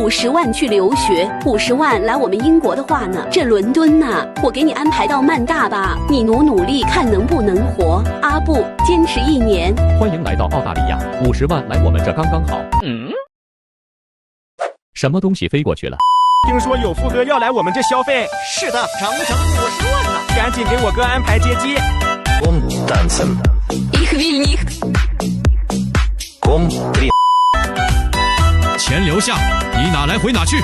50万去留学，50万来我们英国的话呢，这伦敦呐，我给你安排到曼大吧，你努力看能不能活。阿布，坚持1年。欢迎来到澳大利亚，50万来我们这刚刚好。什么东西飞过去了？听说有富哥要来我们这消费。是的，整50万呢！赶紧给我哥安排接机。Ich will nicht。钱留下，你哪来回哪去。